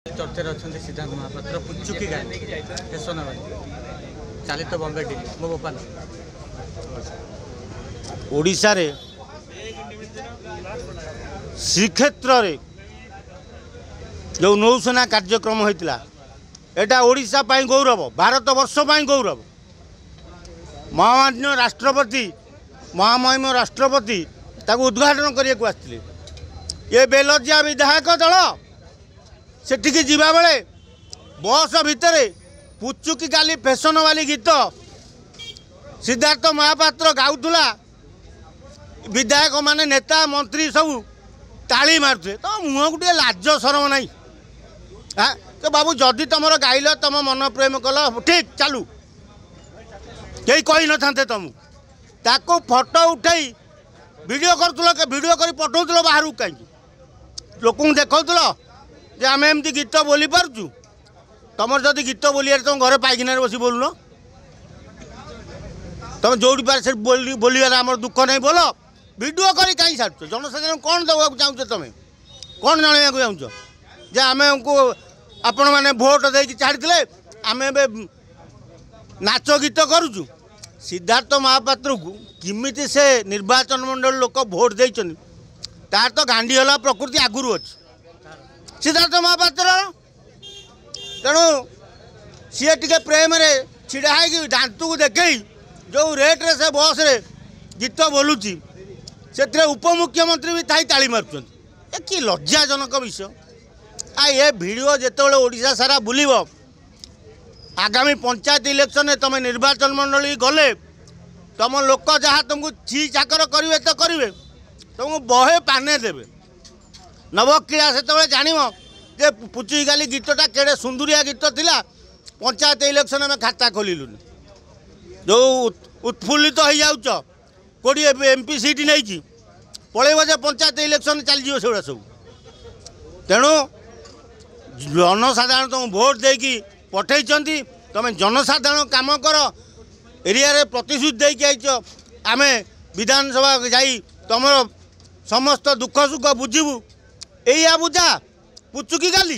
चर्चा अच्छा सिद्धांत महापात्र पुचुकी गाँव हेसनगर चलित बॉम्बे डी मो भोपाल ओडिशा रे श्रीक्षेत्र रे जो नौसेना कार्यक्रम होता एटा ओडिशा पाई गौरव भारत वर्ष पाई गौरव महामान्य राष्ट्रपति महामहिम राष्ट्रपति ताको उद्घाटन करने को आसते ये बेलजिया विधायक दल सेठिकी जीवा बेले बस भितर पुचुकी गाली फैशन वाली गीत सिद्धार्थ महापात्र गाउला विधायक माने नेता मंत्री सब ताली मारुथे तो मुह गोटे लाज शरम ना हाँ तो बाबू जदि तुम गाइल तुम मन प्रेम कल ठीक चालू कई कही न था तुमको फोटो उठाई वीडियो कर पठाऊल बाहर कहीं लोक देखल जे आम एमती गीत बोली पार्चु तुम जदि गीत बोलिए तुम घर पाइखाना बस बोलुन तुम जो बोलिबार आम दुख नहीं बोल वीडियो करी कहीं छाड़ जनसाधारण कौन देवाक चाहूँ तुम कौन जनवाक चाहूँ जे आम को आपण मैंने भोट देकी छाड़ी आम नाच गीत करुचु सिद्धार्थ महापात्र को किमिति से निर्वाचन मंडल लोक भोट देते तार तो गांधी हला प्रकृति आगुरी अच्छी सिद्धार्थ महापात्र तेणु सी टे प्रेम छिड़ा है दांत को देख जो रेट्रे से बस रे गीत बोलुची से उपमुख्यमंत्री भी थाई ताली मार्च कि लज्जाजनक विषय आ ये भिडियो जिते ओडिशा सारा बुलिब आगामी पंचायत इलेक्शन में तुम निर्वाचन मंडली गले तुम लोक जहाँ तुमको छी चाकर करेंगे तो करेंगे तुमको बहे पाने देवे नवक्रीड़ा से जान जे पुचुकी गाली गीतटा केड़े सुंदरिया गीत थिला पंचायत इलेक्शन में खाता खोलुन जो उत्फुल्लित हो जाऊच कोड़ी एमपी सीट नहीं पलैब जे पंचायत इलेक्शन चलजी से सब तेणु जनसाधारण तुम भोट देकी पठे तुम जनसाधारण काम कर एरिया रे प्रतिश्रुति देकी आईच आम विधानसभा जाई तुम समस्त दुख सुख बुझीबू यही बुझा पुचुकी गाली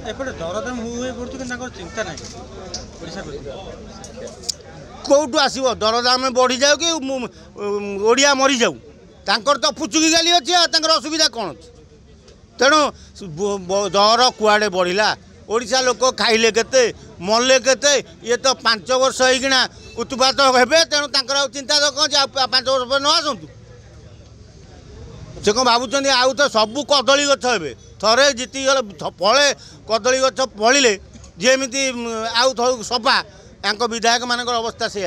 एपटे दरदाम हुए पड़े चिंता ना कौटू आसो दरदाम बढ़ी जाऊ कि ओडिया मरी जाऊ तांकर तो पुचुकी गाली अच्छी असुविधा कौन अच्छी तेणु दर कुआड़े बढ़ला ओडिशा लोक खाइले केते मरले केते ये तो 5 वर्ष होना उत्पात हे तेणु चिंता तो कौन 5 वर्ष पर न आसतु से कौन भावुं आउ तो सबू कदली गछ हे थे जीति गले फले कदली गछ फलिले जेमती आउ सफा विधायक मान अवस्था से